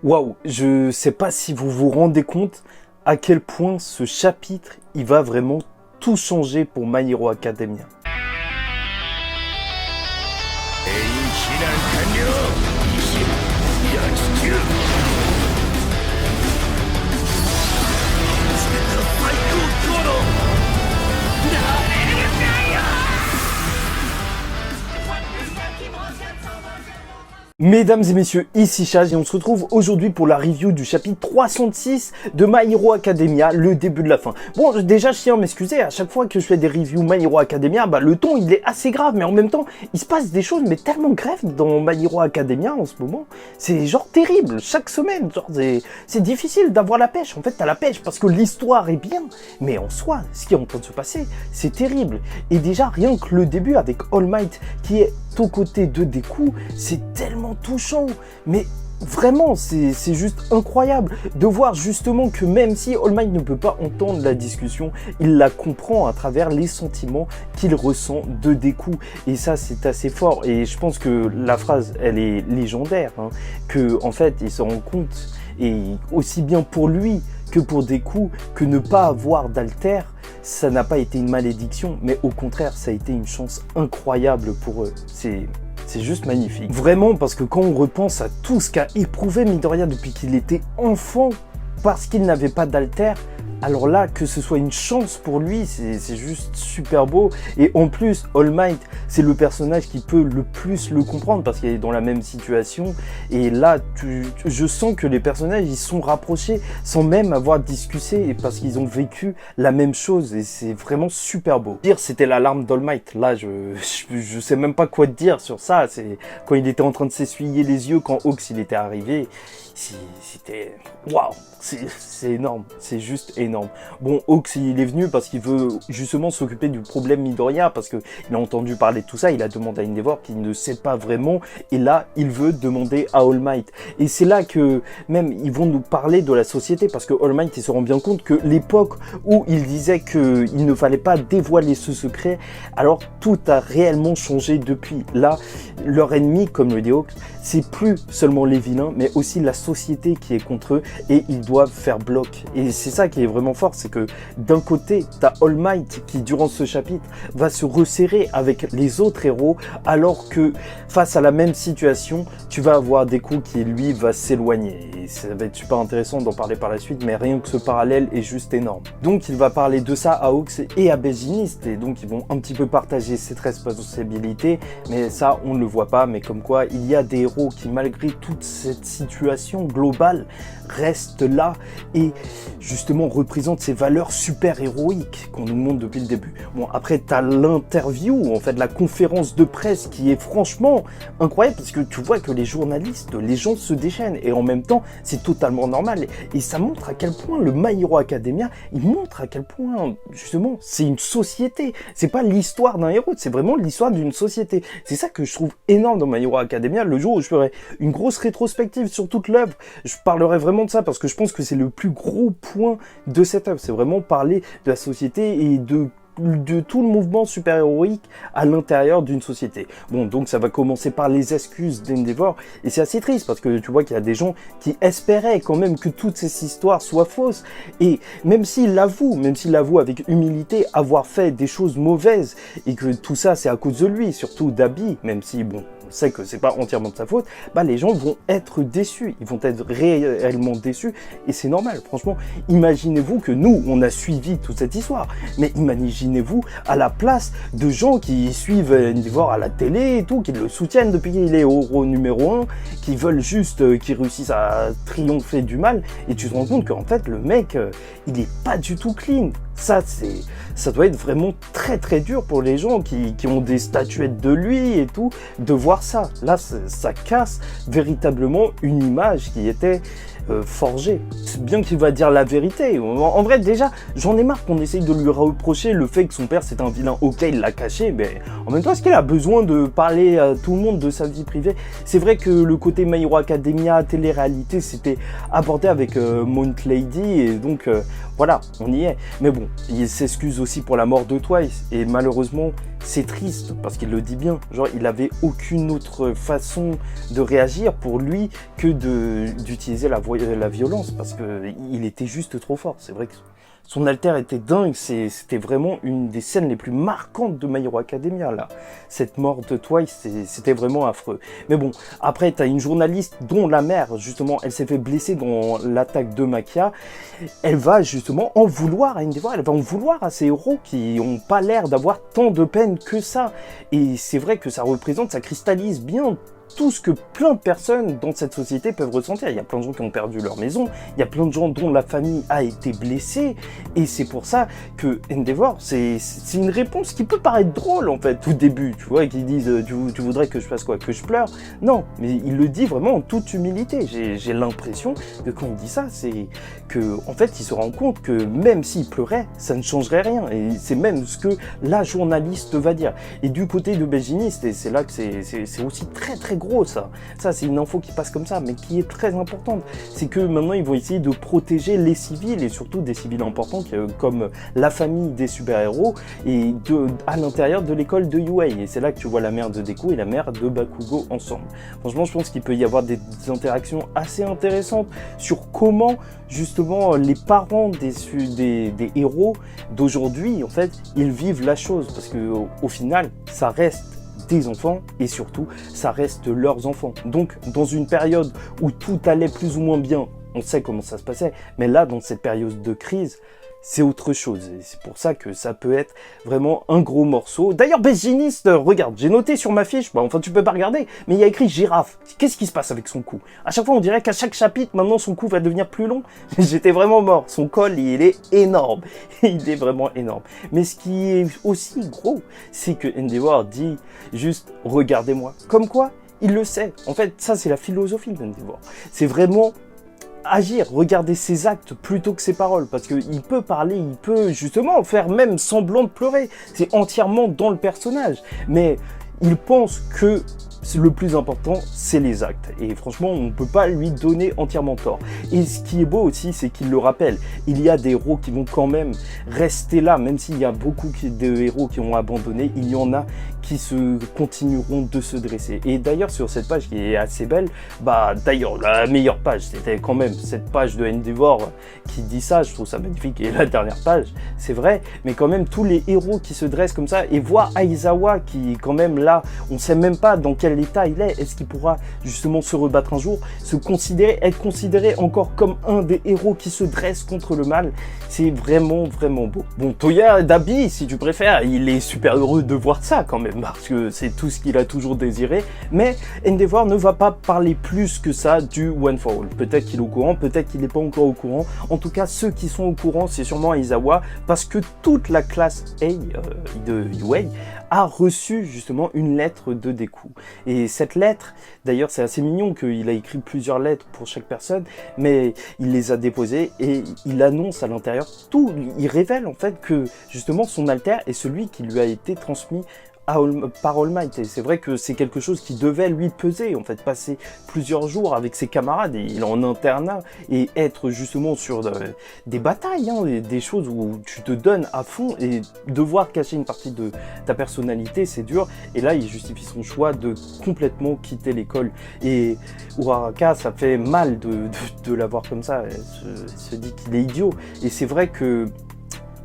Waouh, je sais pas si vous vous rendez compte à quel point ce chapitre, il va vraiment tout changer pour My Hero Academia. Mesdames et messieurs, ici Chaz et on se retrouve aujourd'hui pour la review du chapitre 306 de My Hero Academia, le début de la fin. Bon, déjà je tiens à m'excuser, à chaque fois que je fais des reviews My Hero Academia, le ton il est assez grave, mais en même temps, il se passe des choses mais tellement graves dans My Hero Academia en ce moment. C'est genre terrible, chaque semaine, genre c'est difficile d'avoir la pêche. En fait, t'as la pêche parce que l'histoire est bien, mais en soi, ce qui est en train de se passer, c'est terrible. Et déjà, rien que le début avec All Might qui est aux côtés de Deku, c'est tellement touchant, mais vraiment c'est juste incroyable de voir justement que même si All Might ne peut pas entendre la discussion, il la comprend à travers les sentiments qu'il ressent de Deku, et ça c'est assez fort. Et je pense que la phrase elle est légendaire, que en fait il se rend compte, et aussi bien pour lui que pour Deku, que ne pas avoir d'alter, ça n'a pas été une malédiction, mais au contraire, ça a été une chance incroyable pour eux. C'est juste magnifique. Vraiment, parce que quand on repense à tout ce qu'a éprouvé Midoriya depuis qu'il était enfant, parce qu'il n'avait pas d'alter, alors là, que ce soit une chance pour lui, c'est juste super beau. Et en plus, All Might, c'est le personnage qui peut le plus le comprendre parce qu'il est dans la même situation. Et là, je sens que les personnages, ils sont rapprochés sans même avoir discuté parce qu'ils ont vécu la même chose. Et c'est vraiment super beau. Dire c'était l'alarme d'All Might. Là, je sais même pas quoi te dire sur ça. C'est quand il était en train de s'essuyer les yeux, quand Hawks il était arrivé. C'était waouh, c'est énorme, c'est juste énorme. Bon, Hawks il est venu parce qu'il veut justement s'occuper du problème Midoriya, parce que il a entendu parler de tout ça, il a demandé à Endeavor qu'il ne sait pas vraiment, et là il veut demander à All Might. Et c'est là que même ils vont nous parler de la société, parce que All Might il se rend bien compte que l'époque où il disait qu'il ne fallait pas dévoiler ce secret, alors tout a réellement changé depuis. Là, leur ennemi, comme le dit Hawks, c'est plus seulement les vilains, mais aussi la société qui est contre eux, et ils doivent faire bloc. Et c'est ça qui est vraiment fort, c'est que d'un côté, t'as All Might qui, durant ce chapitre, va se resserrer avec les autres héros, alors que face à la même situation, tu vas avoir Deku qui, lui, va s'éloigner. Et ça va être super intéressant d'en parler par la suite, mais rien que ce parallèle est juste énorme. Donc il va parler de ça à Hawks et à Béginiste, et donc ils vont un petit peu partager cette responsabilité, mais ça, on ne le voit pas, mais comme quoi, il y a des héros qui, malgré toute cette situation globale, restent là et justement représentent ces valeurs super héroïques qu'on nous montre depuis le début. Bon, après t'as l'interview, en fait la conférence de presse qui est franchement incroyable, parce que tu vois que les journalistes, les gens se déchaînent, et en même temps c'est totalement normal, et ça montre à quel point le My Hero Academia, il montre à quel point justement c'est une société, c'est pas l'histoire d'un héros, c'est vraiment l'histoire d'une société. C'est ça que je trouve énorme dans My Hero Academia. Le jour où je ferai une grosse rétrospective sur toute l'œuvre, je parlerai vraiment de ça, parce que je pense que c'est le plus gros point de cette œuvre, c'est vraiment parler de la société et de tout le mouvement super-héroïque à l'intérieur d'une société. Bon, donc ça va commencer par les excuses d'Endeavor, et c'est assez triste parce que tu vois qu'il y a des gens qui espéraient quand même que toutes ces histoires soient fausses, et même s'il l'avoue avec humilité avoir fait des choses mauvaises, et que tout ça c'est à cause de lui, surtout d'Abby, même si bon, on sait que c'est pas entièrement de sa faute, les gens vont être déçus, ils vont être réellement déçus, et c'est normal. Franchement, imaginez-vous que nous, on a suivi toute cette histoire, mais imaginez-vous à la place de gens qui suivent Endeavor à la télé et tout, qui le soutiennent depuis qu'il est héros numéro 1, qui veulent juste qu'il réussisse à triompher du mal, et tu te rends compte qu'en fait, le mec, il est pas du tout clean. Ça doit être vraiment très très dur pour les gens qui ont des statuettes de lui et tout, de voir ça. Là, ça casse véritablement une image qui était forgée. C'est bien qu'il va dire la vérité. En vrai, déjà, j'en ai marre qu'on essaye de lui reprocher le fait que son père c'est un vilain. Ok, il l'a caché, mais en même temps, est-ce qu'il a besoin de parler à tout le monde de sa vie privée? C'est vrai que le côté My Hero Academia, télé-réalité, c'était abordé avec Mount Lady, et donc voilà, on y est. Mais bon, il s'excuse aussi pour la mort de Twice, et malheureusement, c'est triste, parce qu'il le dit bien, genre il avait aucune autre façon de réagir pour lui que d'utiliser la violence, parce qu'il était juste trop fort. C'est vrai que son alter était dingue, c'était vraiment une des scènes les plus marquantes de My Hero Academia, là. Cette mort de Twice, c'était vraiment affreux. Mais bon, après, t'as une journaliste dont la mère, justement, elle s'est fait blesser dans l'attaque de Maquia. Elle va justement en vouloir à Endeavor, elle va en vouloir à ces héros qui n'ont pas l'air d'avoir tant de peine que ça. Et c'est vrai que ça représente, ça cristallise bien tout ce que plein de personnes dans cette société peuvent ressentir. Il y a plein de gens qui ont perdu leur maison, il y a plein de gens dont la famille a été blessée, et c'est pour ça que Endeavor, c'est une réponse qui peut paraître drôle en fait, au début, tu vois, qu'ils disent tu voudrais que je fasse quoi, que je pleure? Non, mais il le dit vraiment en toute humilité. J'ai l'impression que quand il dit ça, c'est que en fait il se rend compte que même s'il pleurait, ça ne changerait rien, et c'est même ce que la journaliste va dire. Et du côté de Belginiste, et c'est là que c'est aussi très gros ça c'est une info qui passe comme ça, mais qui est très importante, c'est que maintenant ils vont essayer de protéger les civils, et surtout des civils importants comme la famille des super-héros, et à l'intérieur de l'école de Yuei, et c'est là que tu vois la mère de Deku et la mère de Bakugo ensemble. Franchement, je pense qu'il peut y avoir des interactions assez intéressantes sur comment justement les parents des héros d'aujourd'hui, en fait, ils vivent la chose, parce que au final, ça reste des enfants, et surtout, ça reste leurs enfants. Donc, dans une période où tout allait plus ou moins bien, on sait comment ça se passait, mais là, dans cette période de crise, c'est autre chose, et c'est pour ça que ça peut être vraiment un gros morceau. D'ailleurs, Belginiste, regarde, j'ai noté sur ma fiche, enfin tu peux pas regarder, mais il y a écrit girafe. Qu'est-ce qui se passe avec son cou? À chaque fois, on dirait qu'à chaque chapitre, maintenant, son cou va devenir plus long. J'étais vraiment mort. Son col, il est énorme. Il est vraiment énorme. Mais ce qui est aussi gros, c'est que Endeavor dit juste « regardez-moi ». Comme quoi, il le sait. En fait, ça, c'est la philosophie d'Endeavor. C'est vraiment agir, regarder ses actes plutôt que ses paroles, parce qu'il peut parler, il peut justement faire même semblant de pleurer, c'est entièrement dans le personnage, mais il pense que le plus important, c'est les actes, et franchement, on ne peut pas lui donner entièrement tort. Et ce qui est beau aussi, c'est qu'il le rappelle, il y a des héros qui vont quand même rester là, même s'il y a beaucoup de héros qui ont abandonné, il y en a qui continueront de se dresser. Et d'ailleurs, sur cette page qui est assez belle, d'ailleurs, la meilleure page, c'était quand même cette page de Endeavor qui dit ça, je trouve ça magnifique, et la dernière page, c'est vrai, mais quand même, tous les héros qui se dressent comme ça, et voir Aizawa qui, quand même, là, on sait même pas dans quel état il est qu'il pourra justement se rebattre un jour, être considéré encore comme un des héros qui se dresse contre le mal, c'est vraiment beau. Bon, Toya Dabi, si tu préfères, il est super heureux de voir ça quand même, parce que c'est tout ce qu'il a toujours désiré, mais Endeavor ne va pas parler plus que ça du One for All. Peut-être qu'il est au courant, peut-être qu'il n'est pas encore au courant, en tout cas ceux qui sont au courant, c'est sûrement Aizawa, parce que toute la classe A de Yuei a reçu justement une lettre de Deku. Et cette lettre, d'ailleurs c'est assez mignon qu'il a écrit plusieurs lettres pour chaque personne, mais il les a déposées et il annonce à l'intérieur tout, il révèle en fait que justement son alter est celui qui lui a été transmis par All Might, et c'est vrai que c'est quelque chose qui devait lui peser, en fait, passer plusieurs jours avec ses camarades, et il est en internat, et être justement sur des batailles, des choses où tu te donnes à fond, et devoir cacher une partie de ta personnalité, c'est dur, et là il justifie son choix de complètement quitter l'école, et Uraraka, ça fait mal de l'avoir comme ça, elle se dit qu'il est idiot, et c'est vrai que,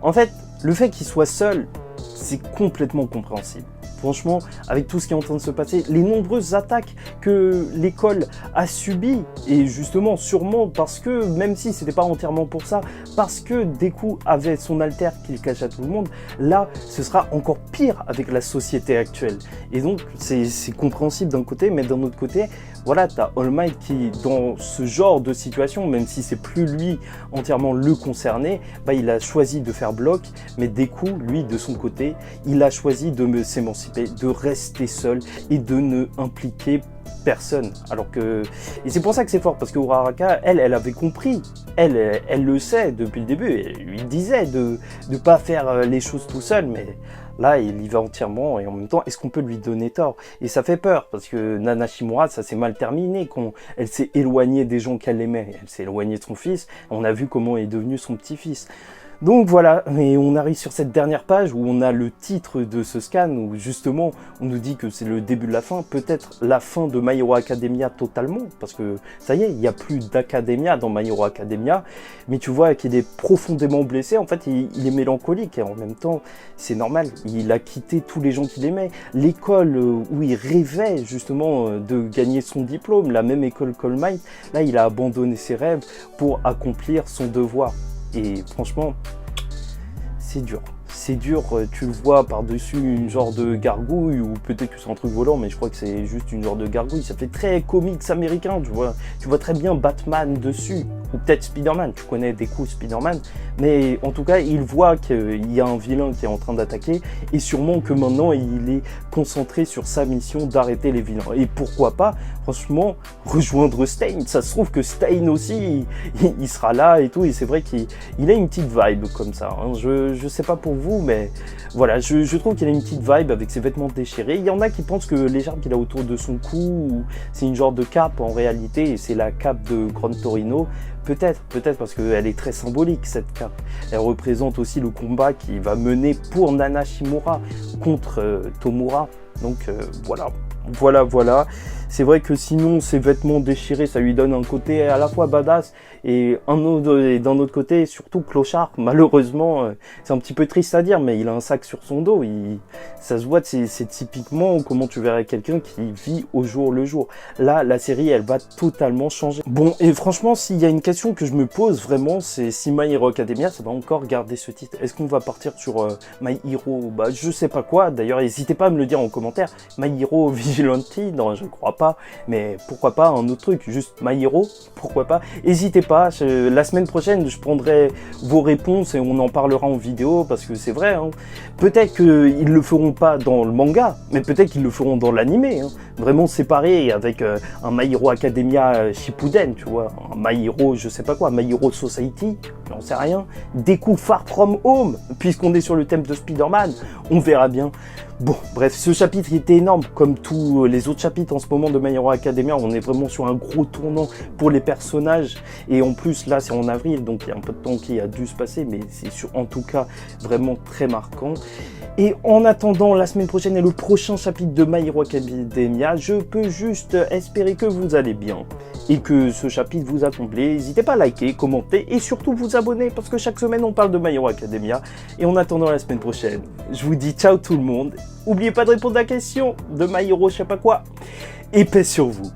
en fait, le fait qu'il soit seul, c'est complètement compréhensible. Franchement, avec tout ce qui est en train de se passer, les nombreuses attaques que l'école a subies, et justement, sûrement parce que, même si c'était pas entièrement pour ça, parce que Deku avait son alter qu'il cache à tout le monde, là, ce sera encore pire avec la société actuelle. Et donc, c'est compréhensible d'un côté, mais d'un autre côté, voilà, t'as All Might qui, dans ce genre de situation, même si c'est plus lui entièrement le concerné, il a choisi de faire bloc, mais Deku, lui, de son côté, il a choisi de s'émanciper, de rester seul et de ne impliquer personne. Alors que, et c'est pour ça que c'est fort, parce que Uraraka, elle avait compris, elle le sait depuis le début, elle lui disait de pas faire les choses tout seul, mais là, il y va entièrement, et en même temps, est-ce qu'on peut lui donner tort? Et ça fait peur, parce que Nana Shimura, ça s'est mal terminé, elle s'est éloignée des gens qu'elle aimait, elle s'est éloignée de son fils, on a vu comment est devenu son petit-fils. Donc voilà, et on arrive sur cette dernière page où on a le titre de ce scan, où justement on nous dit que c'est le début de la fin, peut-être la fin de My Hero Academia totalement, parce que ça y est, il n'y a plus d'Academia dans My Hero Academia, mais tu vois qu'il est profondément blessé, en fait il est mélancolique, et en même temps c'est normal, il a quitté tous les gens qu'il aimait, l'école où il rêvait justement de gagner son diplôme, la même école qu'All Might, là il a abandonné ses rêves pour accomplir son devoir. Et franchement, c'est dur. C'est dur, tu le vois par-dessus une genre de gargouille, ou peut-être que c'est un truc volant, mais je crois que c'est juste une genre de gargouille. Ça fait très comics américain, tu vois très bien Batman dessus, ou peut-être Spider-Man, tu connais des coups Spider-Man, mais en tout cas, il voit qu'il y a un vilain qui est en train d'attaquer, et sûrement que maintenant, il est concentré sur sa mission d'arrêter les vilains. Et pourquoi pas, franchement, rejoindre Stein. Ça se trouve que Stein aussi, il sera là et tout, et c'est vrai qu'il a une petite vibe comme ça, hein. Je sais pas pour vous, mais voilà, je trouve qu'il a une petite vibe avec ses vêtements déchirés. Il y en a qui pensent que l'écharpe qu'il a autour de son cou, c'est une genre de cape en réalité, et c'est la cape de Gran Torino. Peut-être parce qu'elle est très symbolique, cette cape. Elle représente aussi le combat qu'il va mener pour Nana Shimura contre Tomura. Donc voilà. C'est vrai que sinon, ses vêtements déchirés, ça lui donne un côté à la fois badass et d'un autre côté, surtout clochard. Malheureusement, c'est un petit peu triste à dire, mais il a un sac sur son dos. Ça se voit, c'est typiquement comment tu verrais quelqu'un qui vit au jour le jour. Là, la série, elle va totalement changer. Bon, et franchement, s'il y a une question que je me pose vraiment, c'est si My Hero Academia, ça va encore garder ce titre. Est-ce qu'on va partir sur My Hero, je sais pas quoi. D'ailleurs, n'hésitez pas à me le dire en commentaire. My Hero Vigilante, non, je crois pas. Mais pourquoi pas un autre truc, juste My Hero, pourquoi pas. N'hésitez pas, la semaine prochaine, je prendrai vos réponses et on en parlera en vidéo, parce que c'est vrai, hein. Peut-être qu'ils le feront pas dans le manga, mais peut-être qu'ils le feront dans l'animé, hein. Vraiment séparé, avec un My Hero Academia Shippuden, tu vois, un My Hero, je sais pas quoi, My Hero Society, j'en sais rien, Deku Far From Home, puisqu'on est sur le thème de Spider-Man, on verra bien. Bon, bref, ce chapitre il était énorme, comme tous les autres chapitres en ce moment de My Hero Academia. On est vraiment sur un gros tournant pour les personnages, et en plus là c'est en avril, donc il y a un peu de temps qui a dû se passer, mais c'est en tout cas vraiment très marquant. Et en attendant la semaine prochaine et le prochain chapitre de My Hero Academia, je peux juste espérer que vous allez bien et que ce chapitre vous a comblé. N'hésitez pas à liker, commenter et surtout vous abonner, parce que chaque semaine on parle de My Hero Academia. Et en attendant la semaine prochaine, je vous dis ciao tout le monde. N'oubliez pas de répondre à la question de My Hero je sais pas quoi, et paix sur vous.